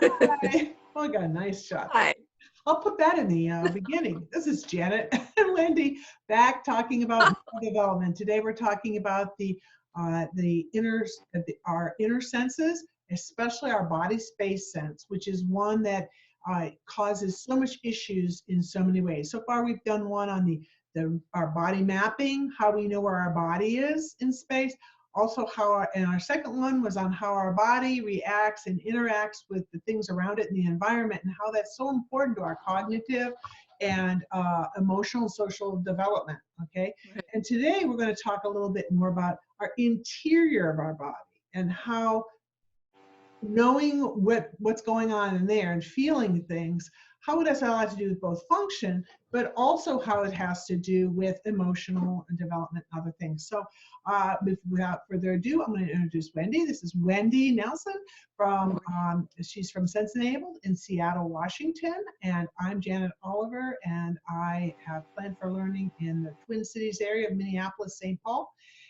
Hi. Oh, I got a nice shot. Hi. I'll put that in the beginning. This is Janet and Wendy back talking about development. Today we're talking about our inner senses, especially our body space sense, which is one that causes so much issues in so many ways. So far we've done one on our body mapping, how we know where our body is in space. Also and our second one was on how our body reacts and interacts with the things around it in the environment, and how that's so important to our cognitive and emotional and social development, okay? Right. And today we're going to talk a little bit more about our interior of our body and how knowing what's going on in there and feeling things, how it has a lot to do with both function, but also how it has to do with emotional and development and other things. So without further ado, I'm going to introduce Wendy. This is Wendy Nelson she's from Sense Enabled in Seattle, Washington. And I'm Janet Oliver, and I have Plan for Learning in the Twin Cities area of Minneapolis, St. Paul.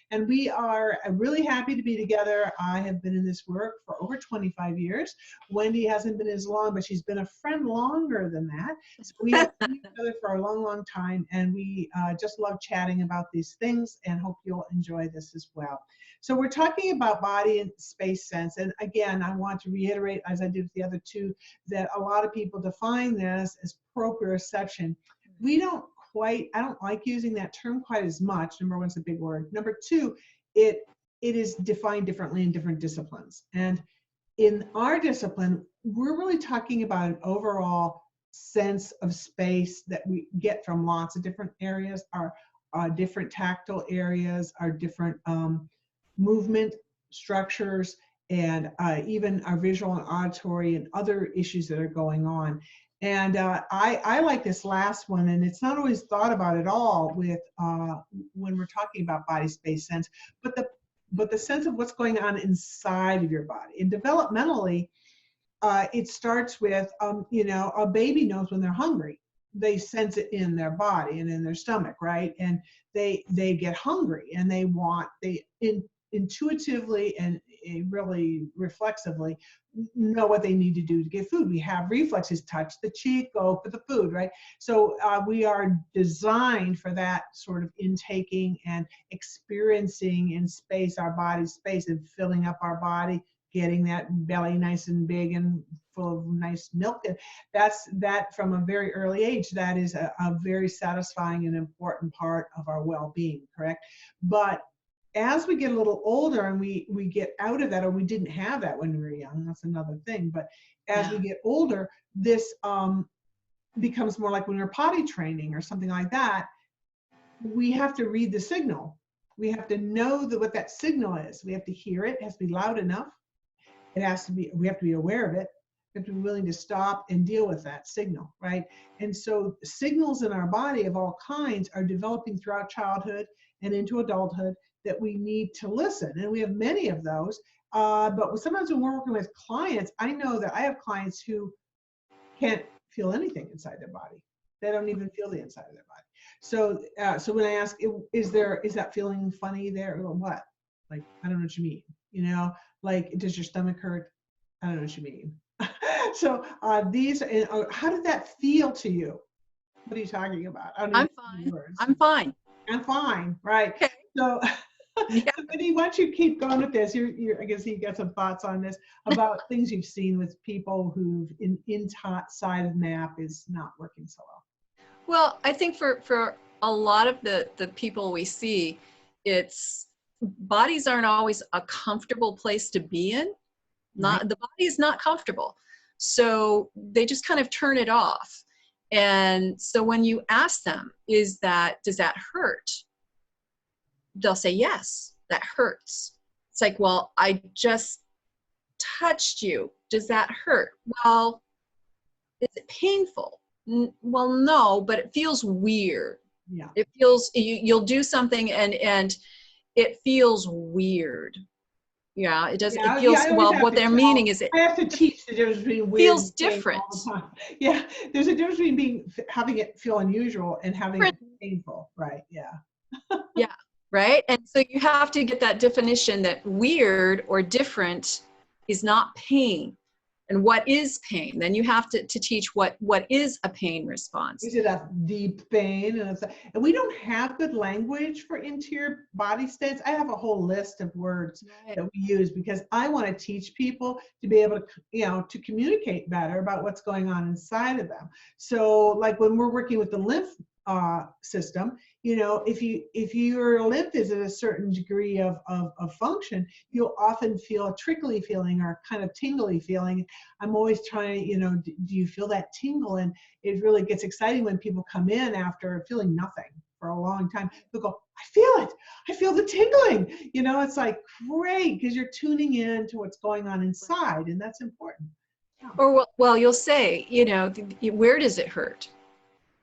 And we are really happy to be together. I have been in this work for over 25 years. Wendy hasn't been as long, but she's been a friend longer than that. So we have been together for a long, long time, and we just love chatting about these things, and hope you'll enjoy this as well. So we're talking about body and space sense. And again, I want to reiterate, as I did with the other two, that a lot of people define this as proprioception. I don't like using that term quite as much. Number one, it's a big word. Number two, it is defined differently in different disciplines. And in our discipline, we're really talking about an overall sense of space that we get from lots of different areas, our different tactile areas, our different movement structures, and even our visual and auditory and other issues that are going on. And I like this last one, and it's not always thought about at all with when we're talking about body space sense, but the sense of what's going on inside of your body. And developmentally, it starts with a baby knows when they're hungry. They sense it in their body and in their stomach, right? And they get hungry, and they intuitively and really reflexively know what they need to do to get food. We have reflexes: touch the cheek, go for the food, right? So we are designed for that sort of intaking and experiencing in space, our body space, and filling up our body, getting that belly nice and big and full of nice milk. And that from a very early age, that is a very satisfying and important part of our well-being, correct? But as we get a little older and we get out of that, or we didn't have that when we were young, that's another thing. But as we get older, this becomes more like when we're potty training or something like that. We have to read the signal. We have to know what that signal is. We have to hear it. It has to be loud enough. We have to be aware of it. We have to be willing to stop and deal with that signal, right? And so signals in our body of all kinds are developing throughout childhood and into adulthood that we need to listen. And we have many of those. But sometimes when we're working with clients, I know that I have clients who can't feel anything inside their body. They don't even feel the inside of their body. So when I ask, is that feeling funny there? Or what? Like, I don't know what you mean. Like, does your stomach hurt? I don't know what you mean. So how did that feel to you? What are you talking about? I'm fine. I'm fine. I'm fine, right? Okay. So, yeah. Wendy, why don't you keep going with this? I guess you got some thoughts on this about things you've seen with people who've inside of MAP is not working so well. Well, I think for a lot of the people we see, bodies aren't always a comfortable place to be in. The body is not comfortable. So they just kind of turn it off. And so when you ask them, does that hurt? They'll say, yes, that hurts. It's like, well, I just touched you. Does that hurt? Well, is it painful? Well, no, but it feels weird. Yeah. It feels, you'll do something and it feels weird. Yeah, it does. Yeah, it feels, well, what they're meaning is I have to teach the difference between weird feels different. Yeah, there's a difference between having it feel unusual and having it painful, right? Yeah. Yeah, right? And so you have to get that definition that weird or different is not pain. and what is pain. Then you have to teach what is a pain response. Is it a deep pain? And we don't have good language for interior body states. I have a whole list of words that we use because I want to teach people to be able to, to communicate better about what's going on inside of them. So like when we're working with the lymph system, if your lymph is at a certain degree of function, you'll often feel a trickly feeling or kind of tingly feeling. I'm always trying, do you feel that tingle? And it really gets exciting when people come in after feeling nothing for a long time. They'll go, I feel it. I feel the tingling. It's like great because you're tuning in to what's going on inside, and that's important. Yeah. Or well, you'll say, where does it hurt?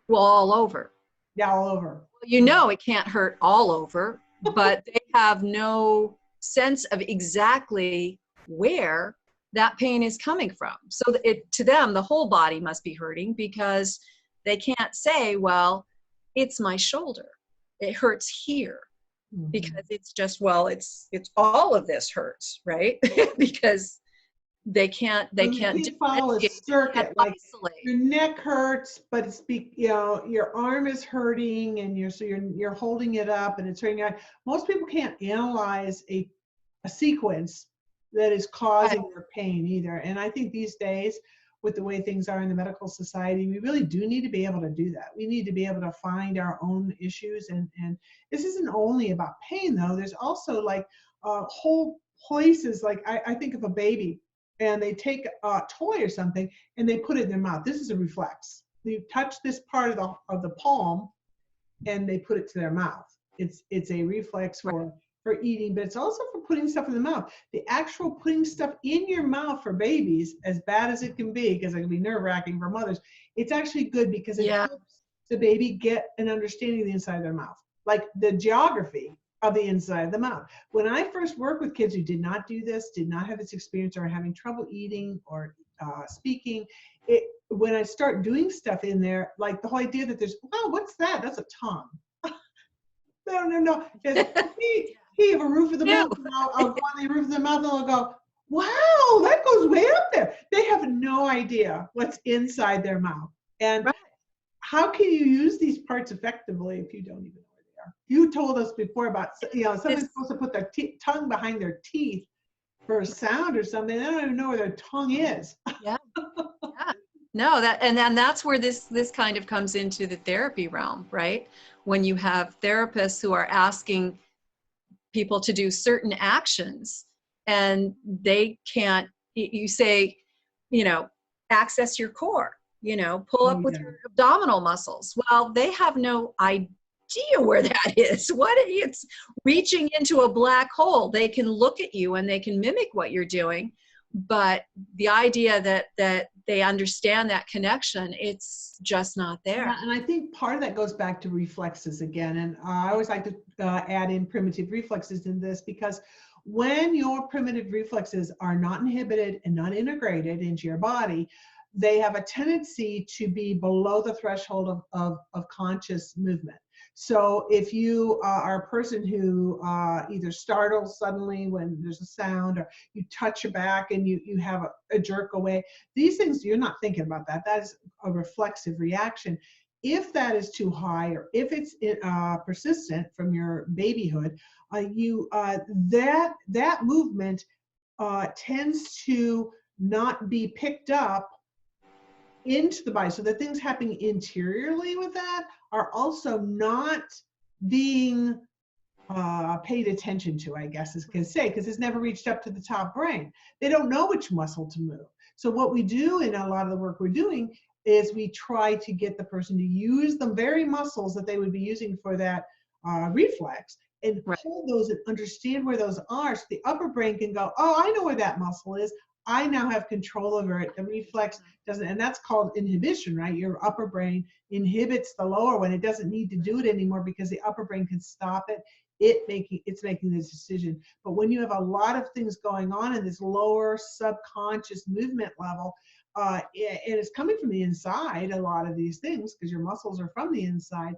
Well, all over. Yeah, all over. It can't hurt all over, but they have no sense of exactly where that pain is coming from. So to them, the whole body must be hurting because they can't say, well, it's my shoulder. It hurts here. Mm-hmm. Because it's just, it's all of this hurts, right? Because they can't follow a circuit. Like your neck hurts, but it's your arm is hurting, and you're holding it up, and it's hurting. Most people can't analyze a sequence that is causing their pain either. And I think these days, with the way things are in the medical society, we really do need to be able to do that. We need to be able to find our own issues, and this isn't only about pain though. There's also like whole places. Like I think of a baby, and they take a toy or something and they put it in their mouth. This is a reflex. You touch this part of the palm and they put it to their mouth. It's a reflex for eating, but it's also for putting stuff in the mouth. The actual putting stuff in your mouth for babies, as bad as it can be, because it can be nerve-wracking for mothers, it's actually good because it helps the baby get an understanding of the inside of their mouth, like the geography of the inside of the mouth. When I first worked with kids who did not do this, did not have this experience, or having trouble eating or speaking, when I start doing stuff in there, like the whole idea that there's, oh, what's that? That's a tongue. No. He have a roof of the mouth. I'll go on the roof of the mouth and I'll go, wow, that goes way up there. They have no idea what's inside their mouth. And how can you use these parts effectively if you don't even know? You told us before about, someone's supposed to put their tongue behind their teeth for a sound or something. They don't even know where their tongue is. Yeah. No, and then that's where this kind of comes into the therapy realm, right? When you have therapists who are asking people to do certain actions and they can't, you say, access your core, pull up with your abdominal muscles. Well, they have no idea where that is. It's reaching into a black hole. They can look at you and they can mimic what you're doing, but the idea that they understand that connection, it's just not there. Yeah, and I think part of that goes back to reflexes again. And I always like to add in primitive reflexes in this, because when your primitive reflexes are not inhibited and not integrated into your body, they have a tendency to be below the threshold of conscious movement. So if you are a person who either startles suddenly when there's a sound, or you touch your back and you have a jerk away, these things, you're not thinking about that. That is a reflexive reaction. If that is too high, or if it's persistent from your babyhood, that movement tends to not be picked up into the body. So the things happening interiorly with that are also not being paid attention to, I guess is can say, because it's never reached up to the top brain. They don't know which muscle to move. So what we do in a lot of the work we're doing is we try to get the person to use the very muscles that they would be using for that reflex, and hold those and understand where those are, so the upper brain can go, oh, I know where that muscle is. I now have control over it. The reflex doesn't, and that's called inhibition, right? Your upper brain inhibits the lower one. It doesn't need to do it anymore because the upper brain can stop it. It's making this decision. But when you have a lot of things going on in this lower subconscious movement level, and it's coming from the inside, a lot of these things, because your muscles are from the inside,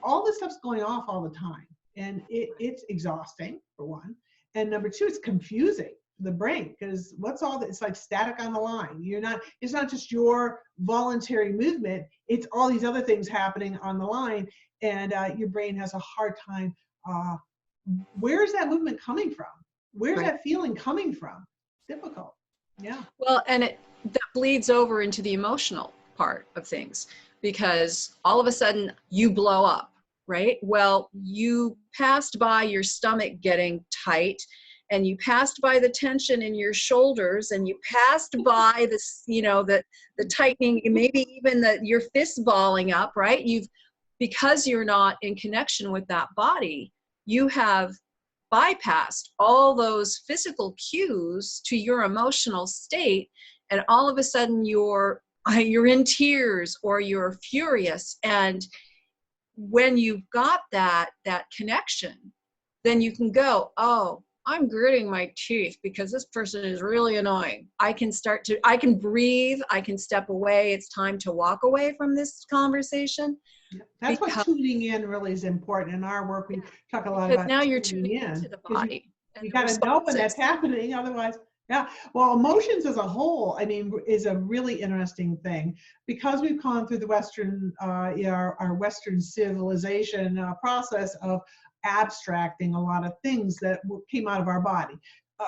all this stuff's going off all the time. And it's exhausting, for one. And number two, it's confusing. the brain, because what's all that? It's like static on the line. It's not just your voluntary movement, it's all these other things happening on the line, and your brain has a hard time. Where's that movement coming from? Where's Right. that feeling coming from? Difficult. Yeah. Well, and that bleeds over into the emotional part of things, because all of a sudden you blow up, right? Well, you passed by your stomach getting tight, and you passed by the tension in your shoulders, and you passed by this, the tightening, maybe even your fists balling up, right? Because you're not in connection with that body, you have bypassed all those physical cues to your emotional state, and all of a sudden you're in tears or you're furious. And when you've got that connection, then you can go, oh, I'm gritting my teeth because this person is really annoying. I can breathe, I can step away. It's time to walk away from this conversation. That's what tuning in really is important. In our work, we talk a lot about now you're tuning into the body. You got to know when that's happening. Otherwise, yeah. Well, emotions as a whole, I mean, is a really interesting thing, because we've gone through the Western, our Western civilization process of abstracting a lot of things that came out of our body.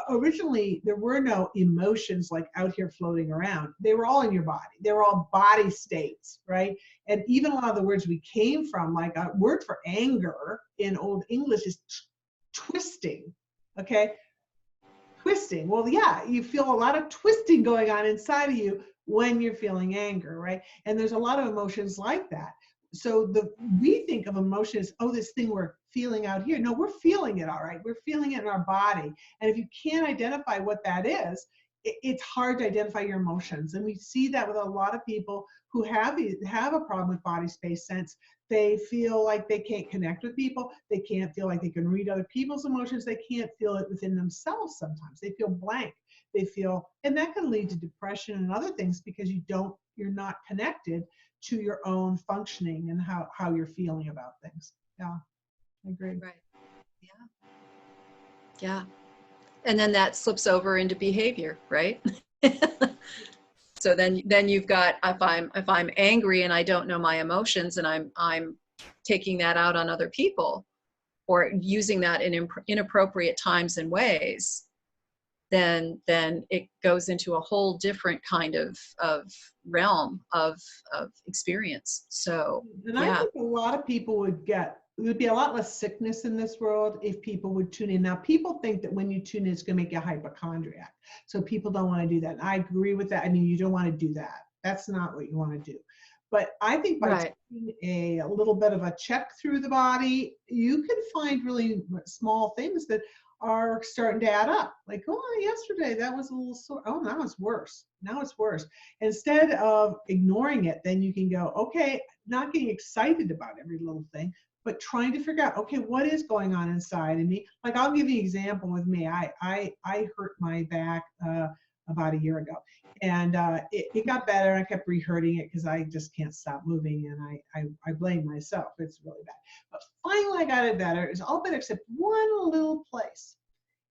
Originally, there were no emotions like out here floating around. They were all in your body. They were all body states, right? And even a lot of the words we came from, like a word for anger in Old English is twisting, okay? Twisting. Well, yeah, you feel a lot of twisting going on inside of you when you're feeling anger, right? And there's a lot of emotions like that. So we think of emotion as, oh, this thing we're feeling out here. No, we're feeling it, all right. We're feeling it in our body. And if you can't identify what that is, it's hard to identify your emotions. And we see that with a lot of people who have a problem with body space sense. They feel like they can't connect with people. They can't feel like they can read other people's emotions. They can't feel it within themselves sometimes. They feel blank. And that can lead to depression and other things, because you're not connected to your own functioning and how you're feeling about things. Yeah, I agree. Right. Yeah. Yeah. And then that slips over into behavior, right? So then you've got, if I'm angry and I don't know my emotions, and I'm taking that out on other people, or using that in inappropriate times and ways, then it goes into a whole different kind of realm of experience. So, and I think a lot of people would be a lot less sickness in this world if people would tune in. Now, people think that when you tune in, it's going to make you a hypochondriac. So people don't want to do that. And I agree with that. I mean, you don't want to do that. That's not what you want to do. But I think by taking a little bit of a check through the body, you can find really small things that are starting to add up. Like, oh, yesterday that was a little sore. Oh, now it's worse. Now it's worse. Instead of ignoring it, then you can go, okay, not getting excited about every little thing, but trying to figure out, okay, what is going on inside of me? Like, I'll give you an example with me. I hurt my back about a year ago, and it got better. I kept re-hurting it because I just can't stop moving, and I blame myself. It's really bad. But finally I got it better. It's all better except one little place.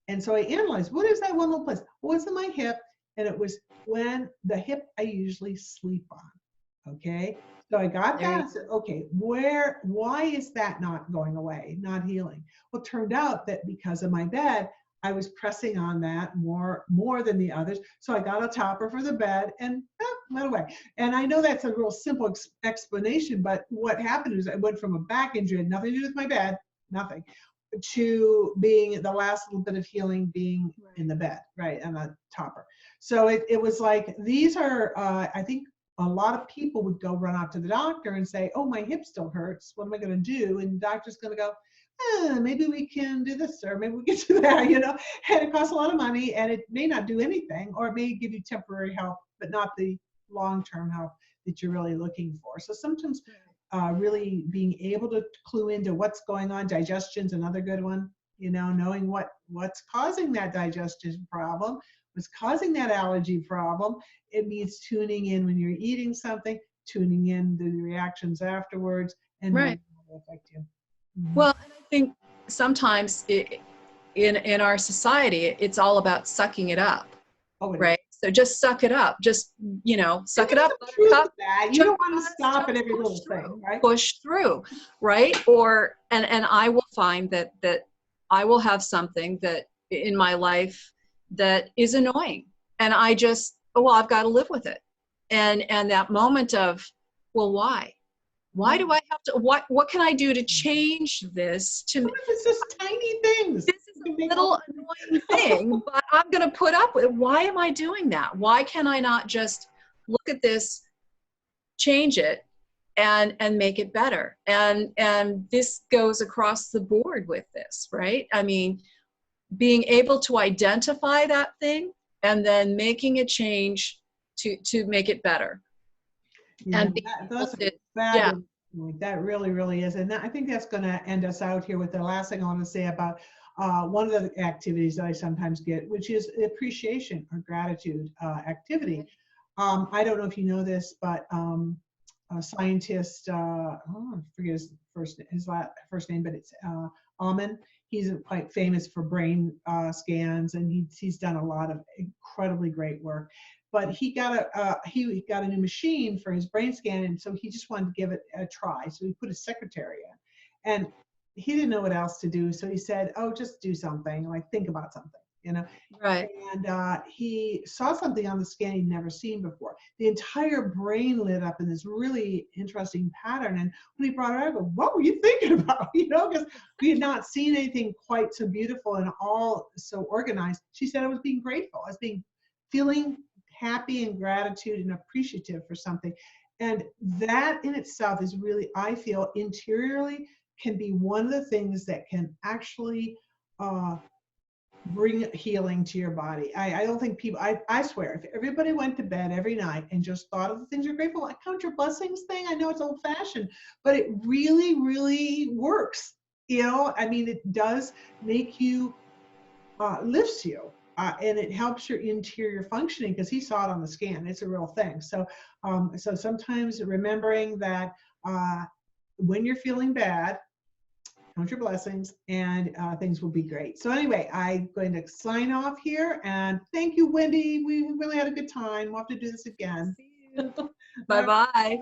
And so I analyzed, what is that one little place? Well, it's in my hip, and it was when the hip I usually sleep on. Okay. So I got that and said, okay, why is that not going away, not healing? Well, it turned out that because of my bed, I was pressing on that more than the others. So I got a topper for the bed, and went away. And I know that's a real simple explanation, but what happened is I went from a back injury, had nothing to do with my bed, nothing, to being the last little bit of healing being in the bed, right, and a topper. So it was like, these are, I think a lot of people would go run out to the doctor and say, oh, my hip still hurts. What am I going to do? And the doctor's going to go, maybe we can do this, or maybe we can do that, and it costs a lot of money, and it may not do anything, or it may give you temporary help, but not the long-term help that you're really looking for. So sometimes really being able to clue into what's going on, digestion's another good one, knowing what's causing that digestion problem, what's causing that allergy problem. It means tuning in when you're eating something, tuning in the reactions afterwards, and how it will affect you. Well, and I think sometimes in our society, it's all about sucking it up, Oh, it is. right? So just suck it up. Just, suck it up. There's some truth Buttercup, to that. You don't want to stop at every push little through, thing, right? push through, right? Or, and I will find that I will have something that in my life that is annoying. And I just, oh, well, I've got to live with it. And that moment of, well, why? Why do I have to, what can I do to change this to Sometimes it's just tiny things. this is a little annoying thing, but I'm going to put up with it. Why am I doing that? Why can I not just look at this, change it, and make it better? And this goes across the board with this, right? I mean, being able to identify that thing and then making a change to make it better. Yeah, And being able that's to, yeah, fabulous. That really, really is. And I think that's going to end us out here with the last thing I want to say about one of the activities that I sometimes get, which is appreciation or gratitude activity. I don't know if you know this, but a scientist, I forget his first name, but it's Amen. He's quite famous for brain scans, and he's done a lot of incredibly great work. But he got a new machine for his brain scan, and so he just wanted to give it a try. So he put his secretary in, and he didn't know what else to do. So he said, "Oh, just do something, like think about something, you know." right. And he saw something on the scan he'd never seen before. The entire brain lit up in this really interesting pattern. And when he brought it out, I go, "What were you thinking about?" Because we had not seen anything quite so beautiful and all so organized. She said I was being grateful. I was feeling happy and gratitude and appreciative for something. And that in itself is really, I feel interiorly, can be one of the things that can actually bring healing to your body. I don't think people, I swear, if everybody went to bed every night and just thought of the things you're grateful for, I count your blessings thing. I know it's old fashioned, but it really, really works. I mean, it does make you, lifts you. And it helps your interior functioning, because he saw it on the scan. It's a real thing. So, so sometimes remembering that when you're feeling bad, count your blessings, and things will be great. So anyway, I'm going to sign off here, and thank you, Wendy. We really had a good time. We'll have to do this again. Bye-bye.